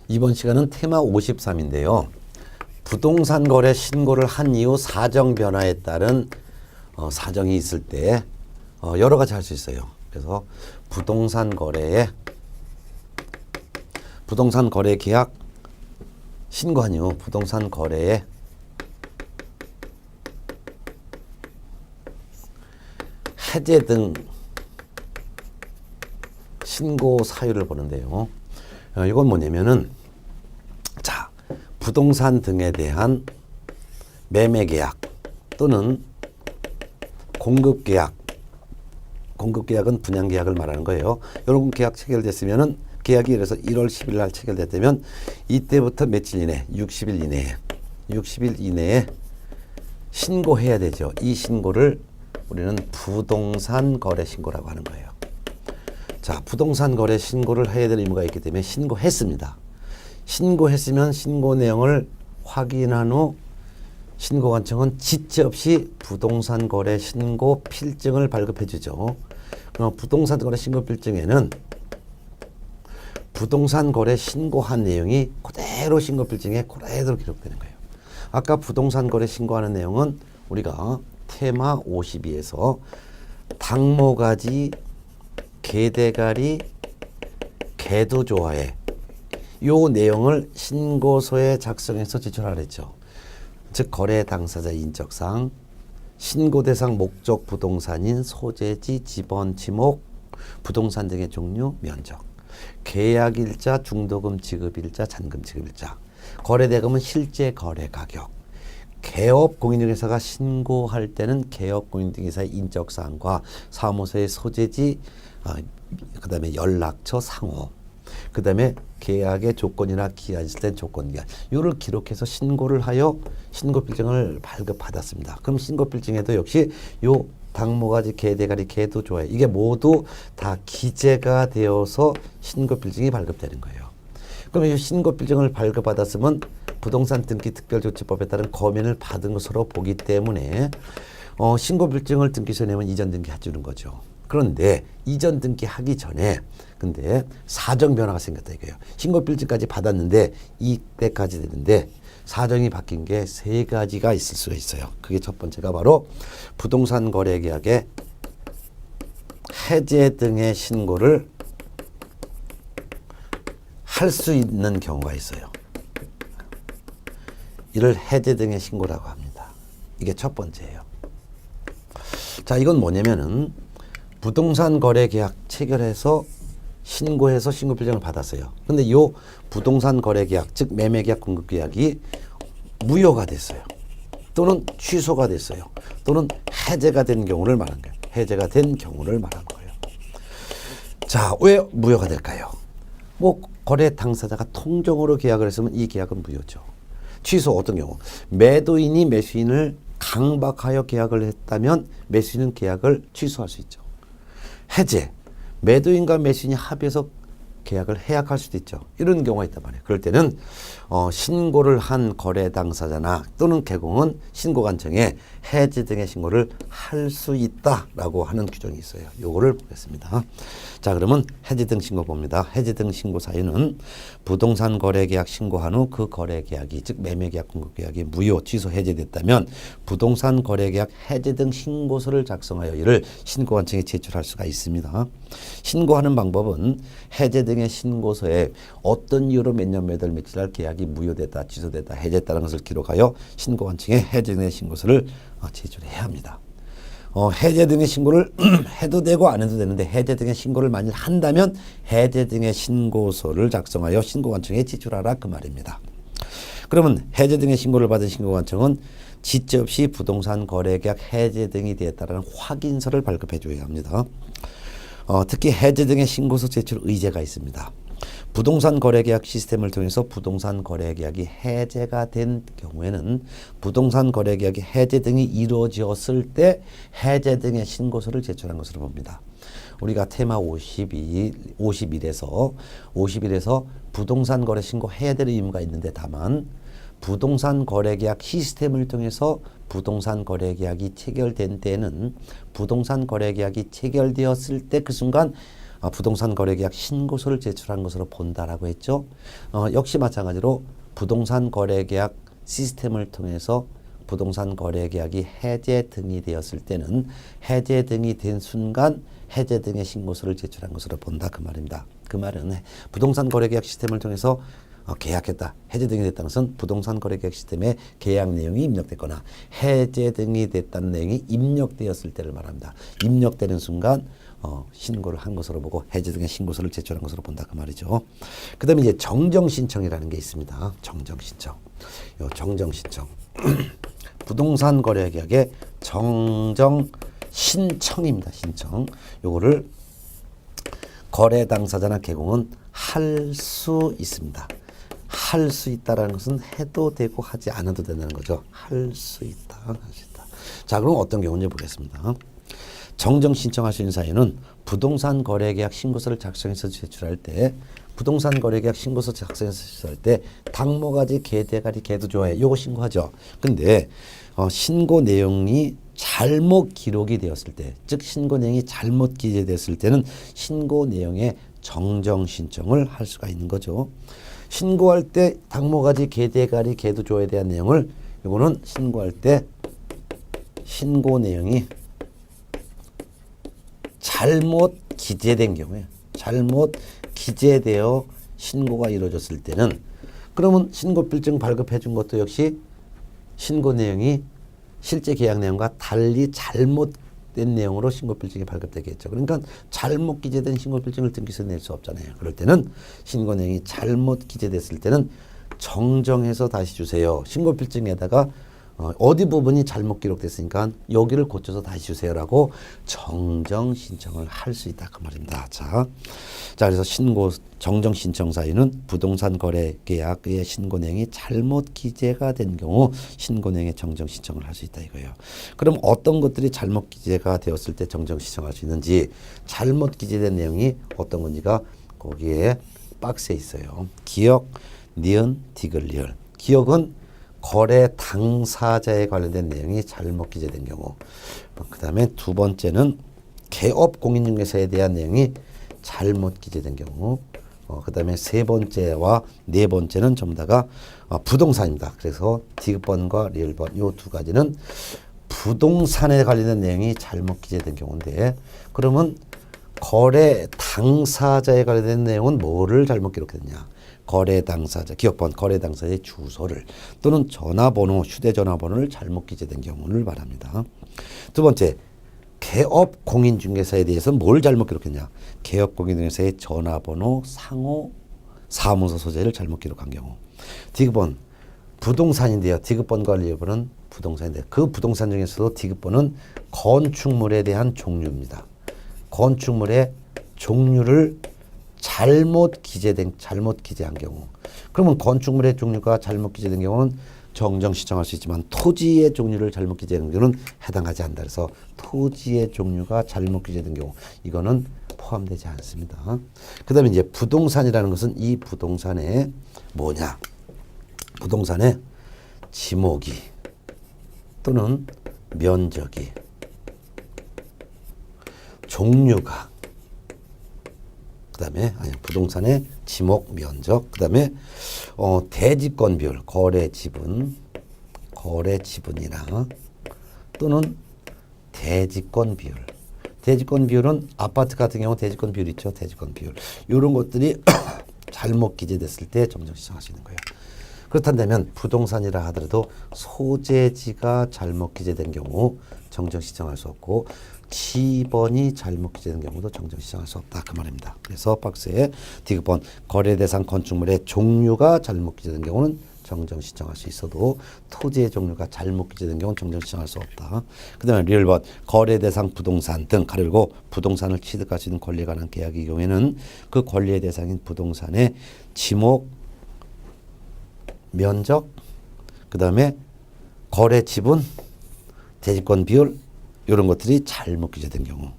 이번 시간은 테마 53인데요. 부동산 거래 신고를 한 이후 사정 변화에 따른 사정이 있을 때 여러 가지 할 수 있어요. 그래서 부동산 거래 계약 신고한 이후 부동산 거래에 해제 등 신고 사유를 보는데요. 이건 뭐냐면은 자, 부동산 등에 대한 매매 계약 또는 공급 계약은 분양 계약을 말하는 거예요. 이런 계약 체결됐으면은 계약이 그래서 1월 10일 날 체결됐다면 이때부터 며칠 이내 60일 이내에 신고해야 되죠. 이 신고를 우리는 부동산 거래 신고라고 하는 거예요. 자, 부동산 거래 신고를 해야 될 의무가 있기 때문에 신고했습니다. 신고했으면 신고 내용을 확인한 후 신고관청은 지체 없이 부동산 거래 신고 필증을 발급해 주죠. 그럼 부동산 거래 신고 필증에는 부동산 거래 신고한 내용이 그대로 신고 필증에 그대로 기록되는 거예요. 아까 부동산 거래 신고하는 내용은 우리가 테마 52에서 당모가지 개대가리 개도조화에 요 내용을 신고서에 작성해서 제출하라 했죠. 즉 거래 당사자 인적사항, 신고 대상 목적 부동산인 소재지, 지번, 지목, 부동산 등의 종류, 면적, 계약일자, 중도금 지급일자, 잔금 지급일자, 거래대금은 실제 거래 가격, 개업 공인중개사가 신고할 때는 개업 공인중개사의 인적사항과 사무소의 소재지, 그 다음에 연락처 상호, 그 다음에 계약의 조건이나 기한 있을 땐 조건 기한, 이를 기록해서 신고를 하여 신고필증을 발급받았습니다. 그럼 신고필증에도 역시 요 당모가지 개대가리 개도조회 이게 모두 다 기재가 되어서 신고필증이 발급되는 거예요. 그럼 이 신고필증을 발급받았으면 부동산 등기 특별조치법에 따른 검연을 받은 것으로 보기 때문에 신고필증을 등기소에 내면 이전 등기 해주는 거죠. 그런데 이전 등기 하기 전에 근데 사정 변화가 생겼다 이거예요. 신고필증까지 받았는데 이때까지 되는데 사정이 바뀐 게 세 가지가 있을 수가 있어요. 그게 첫 번째가 바로 부동산 거래 계약의 해제 등의 신고를 할 수 있는 경우가 있어요. 이를 해제 등의 신고라고 합니다. 이게 첫 번째예요. 자, 이건 뭐냐면은 부동산 거래 계약 체결해서 신고해서 신고필증을 받았어요. 근데 이 부동산 거래 계약, 즉 매매 계약, 공급 계약이 무효가 됐어요. 또는 취소가 됐어요. 또는 해제가 된 경우를 말하는 거예요. 해제가 된 경우를 말하는 거예요. 자, 왜 무효가 될까요? 뭐 거래 당사자가 통정으로 계약을 했으면 이 계약은 무효죠. 취소 어떤 경우? 매도인이 매수인을 강박하여 계약을 했다면 매수인은 계약을 취소할 수 있죠. 해제, 매도인과 매수인이 합의해서 계약을 해약할 수도 있죠. 이런 경우가 있단 말이에요. 그럴 때는 신고를 한 거래 당사자나 또는 개공은 신고관청에 해제 등의 신고를 할 수 있다라고 하는 규정이 있어요. 요거를 보겠습니다. 자, 그러면 해제 등 신고 봅니다. 해제 등 신고 사유는 부동산 거래 계약 신고한 후 그 거래 계약이 즉 매매 계약, 공급 계약이 무효, 취소, 해제됐다면 부동산 거래 계약 해제 등 신고서를 작성하여 이를 신고관청에 제출할 수가 있습니다. 신고하는 방법은 해제 등의 신고서에 어떤 이유로 몇 년 몇 월 며칠 날 계약이 무효됐다, 취소됐다, 해제했다는 것을 기록하여 신고관청에 해제 등의 신고서를 제출해야 합니다. 해제 등의 신고를 해도 되고 안 해도 되는데 해제 등의 신고를 만일 한다면 해제 등의 신고서를 작성하여 신고관청에 제출하라 그 말입니다. 그러면 해제 등의 신고를 받은 신고관청은 지체 없이 부동산 거래계약 해제 등이 되었다는 확인서를 발급해 줘야 합니다. 특히 해제 등의 신고서 제출 의제가 있습니다. 부동산 거래계약 시스템을 통해서 부동산 거래계약이 해제가 된 경우에는 부동산 거래계약이 해제 등이 이루어졌을 때 해제 등의 신고서를 제출한 것으로 봅니다. 우리가 테마 51에서 부동산 거래 신고해야 될 의무가 있는데 다만 부동산 거래계약 시스템을 통해서 부동산 거래계약이 체결된 때는 부동산 거래계약이 체결되었을 때 그 순간 부동산 거래계약 신고서를 제출한 것으로 본다라고 했죠. 역시 마찬가지로 부동산 거래계약 시스템을 통해서 부동산 거래계약이 해제 등이 되었을 때는 해제 등이 된 순간 해제 등의 신고서를 제출한 것으로 본다 그 말입니다. 그 말은 부동산 거래계약 시스템을 통해서 계약했다. 해제 등이 됐다는 것은 부동산 거래계약 시스템에 계약 내용이 입력됐거나 해제 등이 됐다는 내용이 입력되었을 때를 말합니다. 입력되는 순간 신고를 한 것으로 보고 해제 등의 신고서를 제출한 것으로 본다 그 말이죠. 그 다음에 이제 정정신청이라는 게 있습니다. 정정신청. 요 정정신청. 부동산 거래계약의 정정신청입니다. 신청. 요거를 거래 당사자나 개공은 할 수 있습니다. 할 수 있다라는 것은 해도 되고 하지 않아도 된다는 거죠. 할 수 있다. 할 수 있다. 자, 그럼 어떤 경우인지 보겠습니다. 정정 신청할 수 있는 사유는 부동산 거래계약 신고서를 작성해서 제출할 때 부동산 거래계약 신고서 작성해서 제출할 때 당모가지 개대가리 개도조회 요거 신고하죠. 근데 신고 내용이 잘못 기록이 되었을 때, 즉 신고 내용이 잘못 기재됐을 때는 신고 내용에 정정 신청을 할 수가 있는 거죠. 신고할 때 당모가지 개대가리 개도조에 대한 내용을 요거는 신고할 때 신고 내용이 잘못 기재된 경우에 잘못 기재되어 신고가 이루어졌을 때는 그러면 신고필증 발급해 준 것도 역시 신고 내용이 실제 계약 내용과 달리 잘못된 내용으로 신고필증이 발급되겠죠. 그러니까 잘못 기재된 신고필증을 등기소에 낼 수 없잖아요. 그럴 때는 신고 내용이 잘못 기재됐을 때는 정정해서 다시 주세요. 신고필증에다가 어디 부분이 잘못 기록됐으니까 여기를 고쳐서 다시 주세요라고 정정 신청을 할 수 있다 그 말입니다. 자, 그래서 정정 신청 사유는 부동산 거래 계약의 신고 내용이 잘못 기재가 된 경우 신고 내용의 정정 신청을 할 수 있다 이거예요. 그럼 어떤 것들이 잘못 기재가 되었을 때 정정 신청할 수 있는지, 잘못 기재된 내용이 어떤 건지가 거기에 박스에 있어요. 기억, 니은, 디귿, 리을. 기억은 거래 당사자에 관련된 내용이 잘못 기재된 경우, 그 다음에 두 번째는 개업 공인중개사에 대한 내용이 잘못 기재된 경우, 그 다음에 세 번째와 네 번째는 전부 다가 부동산입니다. 그래서 디귿번과 리을번 이 두 가지는 부동산에 관련된 내용이 잘못 기재된 경우인데, 그러면 거래 당사자에 관련된 내용은 뭐를 잘못 기록했냐? 거래 당사자, 기억번, 거래 당사자의 주소를 또는 전화번호, 휴대전화번호를 잘못 기재된 경우를 말합니다. 두 번째, 개업 공인중개사에 대해서 뭘 잘못 기록했냐? 개업 공인중개사의 전화번호, 상호, 사무소 소재를 잘못 기록한 경우. 디귿번, 부동산인데요. 디귿번과 리을번은 부동산인데 그 부동산 중에서도 디귿번은 건축물에 대한 종류입니다. 건축물의 종류를 잘못 기재한 경우, 그러면 건축물의 종류가 잘못 기재된 경우는 정정 신청할 수 있지만 토지의 종류를 잘못 기재한 경우는 해당하지 않는다. 그래서 토지의 종류가 잘못 기재된 경우 이거는 포함되지 않습니다. 그 다음에 이제 부동산이라는 것은 이 부동산의 뭐냐? 부동산의 지목이 또는 면적이, 종류가, 그 다음에 부동산의 지목, 면적, 그 다음에 대지권 비율, 거래 지분이나 또는 대지권 비율. 대지권 비율은 아파트 같은 경우 대지권 비율 있죠. 대지권 비율. 이런 것들이 잘못 기재됐을 때 정정 신청할 수 있는 거예요. 그렇다면 부동산이라 하더라도 소재지가 잘못 기재된 경우 정정 신청할 수 없고, 지번이 잘못 기재된 경우도 정정 신청할 수 없다 그 말입니다. 그래서 박스에 디귿번, 거래 대상 건축물의 종류가 잘못 기재된 경우는 정정 신청할 수 있어도 토지의 종류가 잘못 기재된 경우는 정정 신청할 수 없다. 그 다음에 리을번, 거래 대상 부동산 등 가르고 부동산을 취득할 수 있는 권리에 관한 계약의 경우에는 그 권리의 대상인 부동산의 지목, 면적, 그 다음에 거래 지분, 대지권 비율 이런 것들이 잘못 기재된 경우,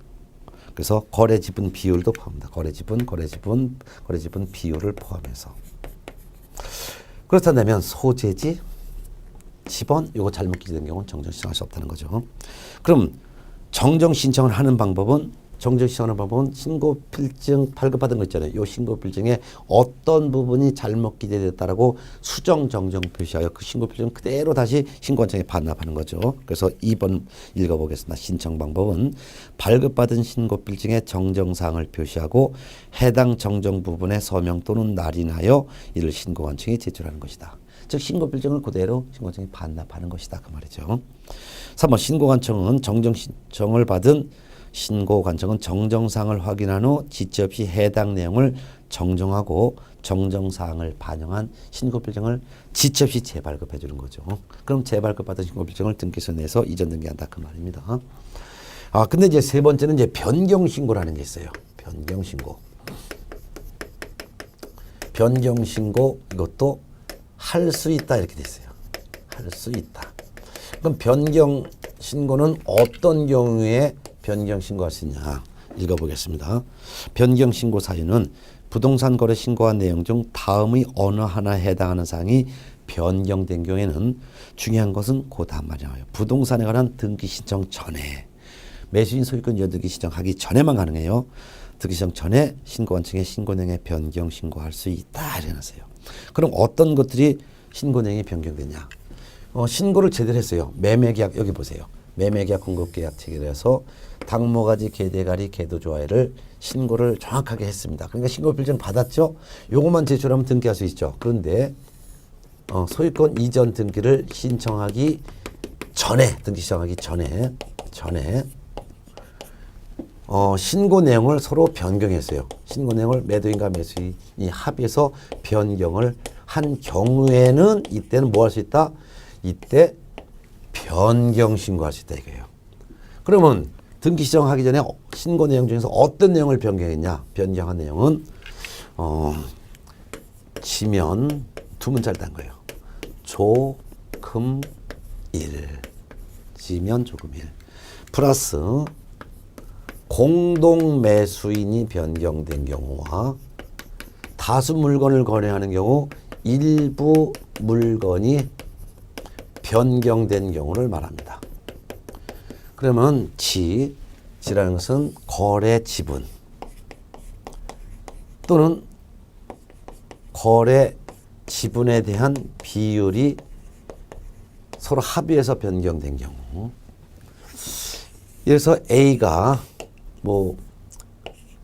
그래서 거래 지분 비율도 포함합니다. 거래 지분 비율을 포함해서. 그렇다면 소재지, 지번 이거 잘못 기재된 경우는 정정 신청할 수 없다는 거죠. 그럼 정정 신청을 하는 방법은 정정시정하는 방법은 신고필증 발급받은 거 있잖아요. 이 신고필증에 어떤 부분이 잘못 기재됐다라고 수정 정정 표시하여 그 신고필증 그대로 다시 신고관청에 반납하는 거죠. 그래서 2번 읽어보겠습니다. 신청 방법은 발급받은 신고필증에 정정사항을 표시하고 해당 정정 부분에 서명 또는 날인하여 이를 신고관청에 제출하는 것이다. 즉 신고필증을 그대로 신고관청에 반납하는 것이다. 그 말이죠. 3번 신고관청은 정정 신청을 받은 신고관청은 정정사항을 확인한 후 지체 없이 해당 내용을 정정하고 정정사항을 반영한 신고필증을 지체 없이 재발급해 주는 거죠. 그럼 재발급받은 신고필증을 등기소에 내서 이전 등기한다 그 말입니다. 근데 이제 세 번째는 이제 변경신고라는 게 있어요. 변경신고. 변경신고 이것도 할 수 있다 이렇게 돼 있어요. 할 수 있다. 그럼 변경신고는 어떤 경우에 변경신고할 수 있냐 읽어보겠습니다. 변경신고 사유는 부동산 거래 신고한 내용 중 다음의 어느 하나에 해당하는 사항이 변경된 경우에는 중요한 것은 그 다음 말이에요. 부동산에 관한 등기 신청 전에 매수인 소유권 연등기 신청하기 전에만 가능해요. 등기 신청 전에 신고관청에 신고 내용에 변경 신고할 수 있다 이래놨어요. 그럼 어떤 것들이 신고 내용이 변경되냐? 신고를 제대로 했어요. 매매계약 여기 보세요. 매매계약 공급계약 체결해서 당모가지 개대가리 개도조화를 신고를 정확하게 했습니다. 그러니까 신고필증 받았죠. 요것만 제출하면 등기할 수 있죠. 그런데 소유권 이전 등기를 신청하기 전에 등기 신청하기 전에 신고 내용을 서로 변경했어요. 신고 내용을 매도인과 매수인이 합의해서 변경을 한 경우에는 이때는 뭐 할 수 있다? 이때 변경 신고할 수 있다 이거예요. 그러면 등기 시정하기 전에 신고 내용 중에서 어떤 내용을 변경했냐? 변경한 내용은 지면 두 문자를 딴 거예요. 조금 1 지면 조금 1 플러스 공동 매수인이 변경된 경우와 다수 물건을 거래하는 경우 일부 물건이 변경된 경우를 말합니다. 그러면 지라는 것은 거래 지분 또는 거래 지분에 대한 비율이 서로 합의해서 변경된 경우. 그래서 A가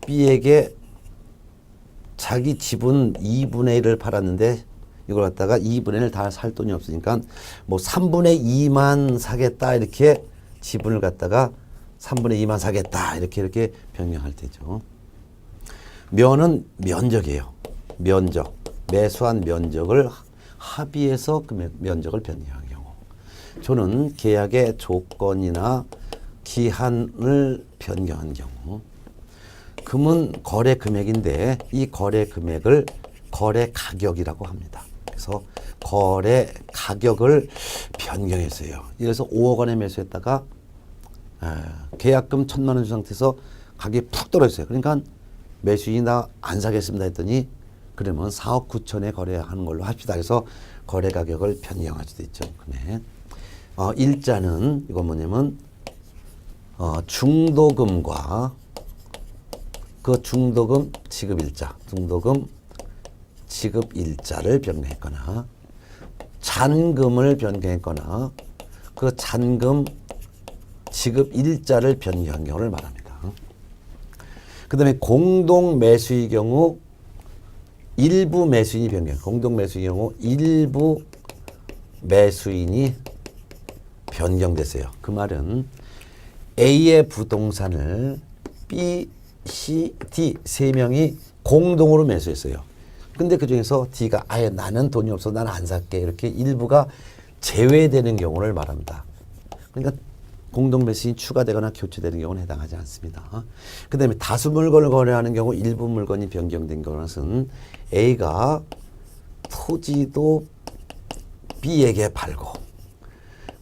B에게 자기 지분 2분의 1을 팔았는데 이걸 갖다가 2분의 1을 다 살 돈이 없으니까 3분의 2만 사겠다 이렇게 지분을 갖다가 3분의 2만 사겠다 이렇게 변경할 때죠. 면은 면적이에요. 면적. 매수한 면적을 합의해서 그 면적을 변경한 경우. 조는 계약의 조건이나 기한을 변경한 경우. 금은 거래 금액인데 이 거래 금액을 거래 가격이라고 합니다. 그래서 거래 가격을 변경했어요. 그래서 5억 원에 매수했다가 계약금 1,000만 원 준 상태에서 가격이 푹 떨어졌어요. 그러니까 매수인이 나 안 사겠습니다 했더니 그러면 4억 9천에 거래하는 걸로 합시다. 그래서 거래 가격을 변경할 수도 있죠. 금액. 일자는 이건 뭐냐면 중도금과 그 중도금 지급일자, 중도금 지급일자를 변경했거나 잔금을 변경했거나 그 잔금 지급일자를 변경한 경우를 말합니다. 그 다음에 공동매수의 경우 일부 매수인이 변경, 공동매수의 경우 일부 매수인이 변경됐어요. 그 말은 A의 부동산을 B, C, D 세 명이 공동으로 매수했어요. 근데 그 중에서 D가 아예 나는 돈이 없어 나는 안 살게 이렇게 일부가 제외되는 경우를 말합니다. 그러니까 공동 매수인이 추가되거나 교체되는 경우는 해당하지 않습니다. 그 다음에 다수 물건을 거래하는 경우 일부 물건이 변경된 것은 A가 토지도 B에게 팔고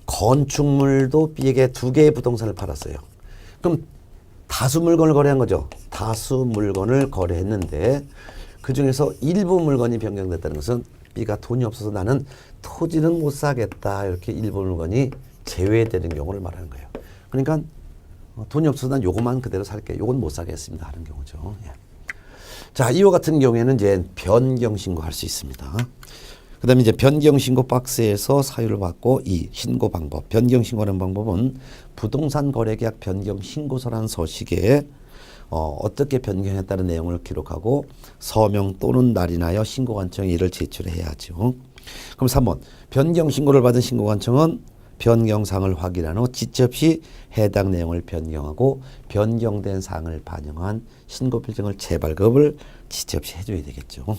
건축물도 B에게 2개의 부동산을 팔았어요. 그럼 다수 물건을 거래한 거죠. 다수 물건을 거래했는데 그 중에서 일부 물건이 변경됐다는 것은 B가 돈이 없어서 나는 토지는 못 사겠다 이렇게 일부 물건이 제외되는 경우를 말하는 거예요. 그러니까 돈이 없어서 난 요것만 그대로 살게. 요건 못 사겠습니다. 하는 경우죠. 예. 자, 이와 같은 경우에는 이제 변경 신고할 수 있습니다. 그 다음에 이제 변경 신고 박스에서 사유를 받고 이 신고 방법. 변경 신고하는 방법은 부동산 거래계약 변경 신고서라는 서식에 어떻게 변경했다는 내용을 기록하고 서명 또는 날인하여 신고관청에 이를 제출해야죠. 그럼 3번. 변경 신고를 받은 신고관청은 변경사항을 확인한 후 지체 해당 내용을 변경하고 변경된 사항을 반영한 신고필정을 재발급을 지체 없이 해줘야 되겠죠.